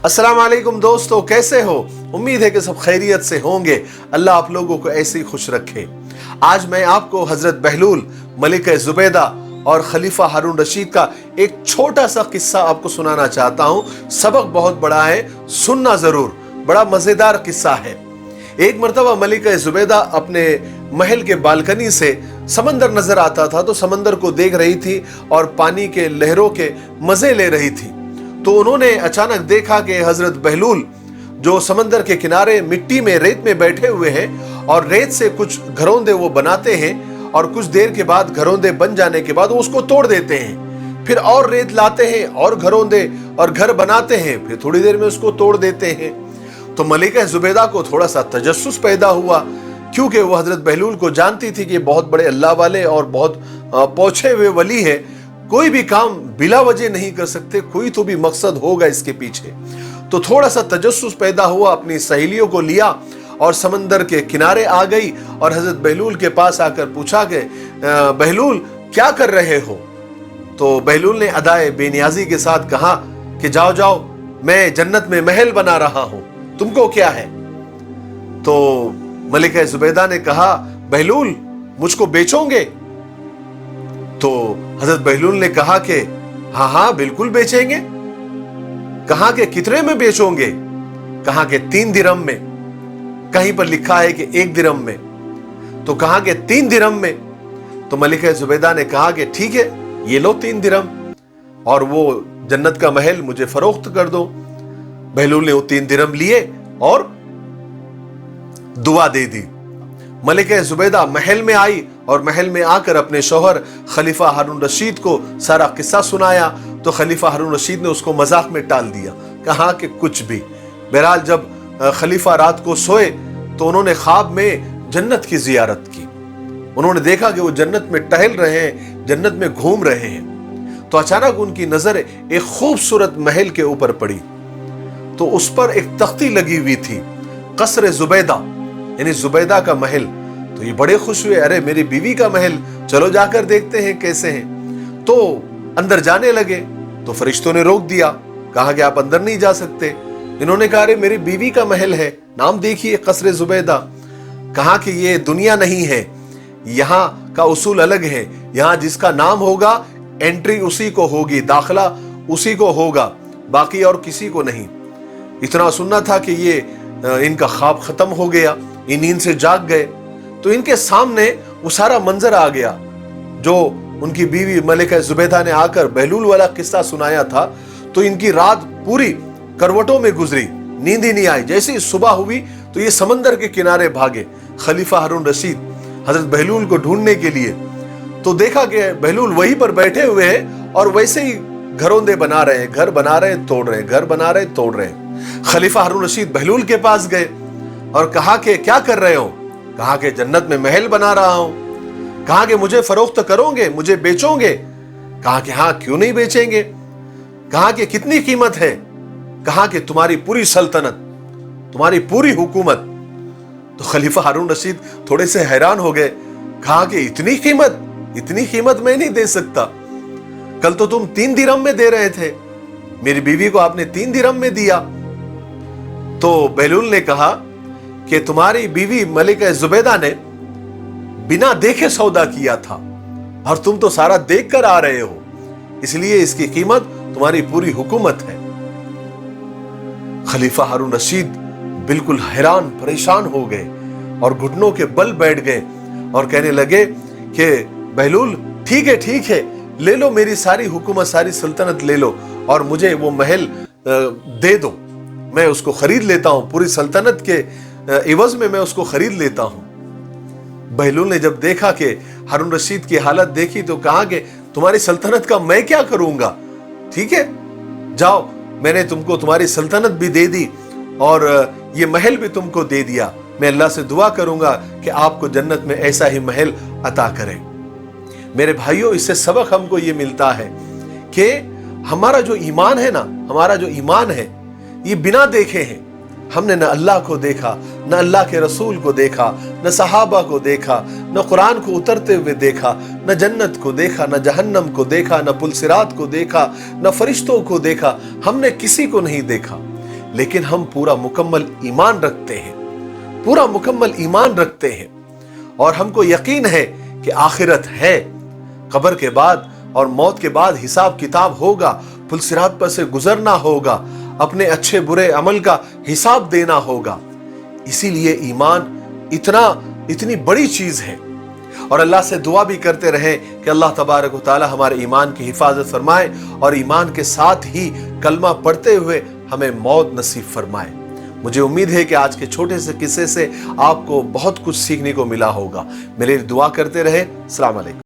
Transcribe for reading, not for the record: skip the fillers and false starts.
अस्सलाम वालेकुम दोस्तों, कैसे हो? उम्मीद है कि सब खैरियत से होंगे। अल्लाह आप लोगों को ऐसे ही खुश रखे। आज मैं आपको हजरत बहलूल, मलिक जुबैदा और खलीफा हारून रशीद का एक छोटा सा किस्सा आपको सुनाना चाहता हूँ। सबक बहुत बड़ा है, सुनना जरूर, बड़ा मजेदार किस्सा है। एक मर्तबा मलिक जुबैदा अपने महल के बालकनी से समंदर नजर आता था, तो समंदर को देख रही थी और पानी के लहरों के मजे ले रही थी। तो उन्होंने अचानक देखा कि हजरत बहलूल जो समंदर के किनारे मिट्टी में, रेत में बैठे हुए हैं और रेत से कुछ घरौंदे वो बनाते हैं और कुछ देर के बाद घरौंदे बन जाने के बाद वो उसको तोड़ देते हैं, फिर और रेत लाते हैं और घरौंदे और घर बनाते हैं, फिर थोड़ी देर में उसको तोड़ देते हैं। तो मलिका जुबैदा को थोड़ा सा तजस्सुस पैदा हुआ, क्योंकि वो हजरत बहलूल को जानती थी कि बहुत बड़े अल्लाह वाले और बहुत पहुंचे हुए वली है, कोई भी काम बिला वजह नहीं कर सकते, कोई तो भी मकसद होगा इसके पीछे। तो थोड़ा सा तजस्सुस पैदा हुआ, अपनी सहेलियों को लिया और समंदर के किनारे आ गई और हजरत बहलूल के पास आकर पूछा कि बहलूल क्या कर रहे हो? तो बहलूल ने अदाए बेनियाजी के साथ कहा कि जाओ जाओ, मैं जन्नत में महल बना रहा हूं, तुमको क्या है? तो मलिका जुबैदा ने कहा, बहलूल मुझको बेचोगे? तो हजरत बहलूल ने कहा कि हाँ हाँ बिल्कुल बेचेंगे। कहा कि कितने में बेचोगे? कहा कि 3 दिरहम में। कहीं पर लिखा है कि 1 दिरहम में। तो कहा कि 3 दिरहम में। तो मलिका जुबैदा ने कहा कि ठीक है, ये लो 3 दिरहम और वो जन्नत का महल मुझे फरोख्त कर दो। बहलूल ने वो 3 दिरहम लिए और दुआ दे दी। मलिका जुबैदा महल में आई और महल में आकर अपने शौहर खलीफा हारून रशीद को सारा किस्सा सुनाया। तो खलीफा हारून रशीद ने उसको मजाक में टाल दिया, कहा कि कुछ भी। बहरहाल जब खलीफा रात को सोए तो उन्होंने ख्वाब में जन्नत की जियारत की। उन्होंने देखा कि वो जन्नत में टहल रहे हैं, जन्नत में घूम रहे हैं। तो अचानक उनकी नजर एक खूबसूरत महल के ऊपर पड़ी। तो उस पर एक तख्ती लगी हुई थी, कसर जुबैदा, यानी जुबैदा का महल। तो ये बड़े खुश हुए, अरे मेरी बीवी का महल, चलो जाकर देखते हैं कैसे हैं। तो अंदर जाने लगे तो फरिश्तों ने रोक दिया, कहा कि आप अंदर नहीं जा सकते। इन्होंने कहा, अरे मेरी बीवी का महल है, नाम देखिए कसर जुबैदा। कहा कि ये दुनिया नहीं है, यहाँ का उसूल अलग है, यहाँ जिसका नाम होगा एंट्री उसी को होगी, दाखिला उसी को होगा, बाकी और किसी को नहीं। इतना सुनना था कि ये इनका ख्वाब खत्म हो गया, ये नींद से जाग गए। तो इनके सामने वो सारा मंजर आ गया जो उनकी बीवी मलिका जुबैदा ने आकर बहलूल वाला किस्सा सुनाया था। तो इनकी रात पूरी करवटों में गुजरी, नींद ही नहीं आई। जैसे ही सुबह हुई तो ये समंदर के किनारे भागे, खलीफा हारून रशीद हजरत बहलूल को ढूंढने के लिए। तो देखा कि बहलूल वहीं पर बैठे हुए हैं और वैसे ही घरौंदे बना रहे हैं, घर बना रहे हैं, तोड़ रहे हैं, घर बना रहे हैं, तोड़ रहे हैं। खलीफा हारून रशीद बहलूल के पास गए और कहा कि क्या कर रहे हो? कहा कि जन्नत में महल बना रहा हूं। कहा कि मुझे फरोख्त करोगे, मुझे बेचोगे? कहा कि हाँ, क्यों नहीं बेचेंगे। कहा कि कितनी कीमत है? कहा कि तुम्हारी पूरी सल्तनत, तुम्हारी पूरी हुकूमत। तो खलीफा हारून रशीद थोड़े से हैरान हो गए, कहा कि इतनी कीमत? इतनी कीमत मैं नहीं दे सकता। कल तो तुम 3 दिरहम में दे रहे थे, मेरी बीवी को आपने 3 दिरहम में दिया। तो बहलूल ने कहा कि तुम्हारी बीवी मलिका जुबैदा ने बिना देखे सौदा किया था और तुम तो सारा देख कर आ रहे हो, इसलिए इसकी कीमत तुम्हारी पूरी हुकूमत है। खलीफा हारून रशीद बिल्कुल हैरान परेशान हो गए और घुटनों के बल बैठ गए और कहने लगे कि बहलूल ठीक है, ले लो मेरी सारी हुकूमत, सारी सल्तनत ले लो और मुझे वो महल दे दो, मैं उसको खरीद लेता हूं, पूरी सल्तनत के इवज में मैं उसको खरीद लेता हूं। बहलूल ने जब देखा कि हारून रशीद की हालत देखी तो कहा कि तुम्हारी सल्तनत का मैं क्या करूंगा? ठीक है, जाओ, मैंने तुमको तुम्हारी सल्तनत भी दे दी और ये महल भी तुमको दे दिया। मैं अल्लाह से दुआ करूंगा कि आपको जन्नत में ऐसा ही महल अता करे। मेरे भाइयों, इससे सबक हमको ये मिलता है कि हमारा जो ईमान है ना, हमारा जो ईमान है ये बिना देखे हैं। हमने न अल्लाह को देखा, न अल्लाह के रसूल को देखा, न सहाबा को देखा, न कुरान को उतरते हुए देखा, न जन्नत को देखा, न जहन्नम को देखा, न पुलसिरात को देखा, न फरिश्तों को देखा। हमने किसी को नहीं देखा, लेकिन हम पूरा मुकम्मल ईमान रखते हैं, पूरा मुकम्मल ईमान रखते हैं और हमको यकीन है कि आखिरत है, कब्र के बाद और मौत के बाद हिसाब किताब होगा, पुल सिरात पर से गुजरना होगा, अपने अच्छे बुरे अमल का हिसाब देना होगा। इसीलिए ईमान इतनी बड़ी चीज है। और अल्लाह से दुआ भी करते रहे कि अल्लाह तबारक व तआला हमारे ईमान की हिफाजत फरमाए और ईमान के साथ ही कलमा पढ़ते हुए हमें मौत नसीब फरमाए। मुझे उम्मीद है कि आज के छोटे से किस्से से आपको बहुत कुछ सीखने को मिला होगा। मेरे लिए दुआ करते रहे। अस्सलाम वालेकुम।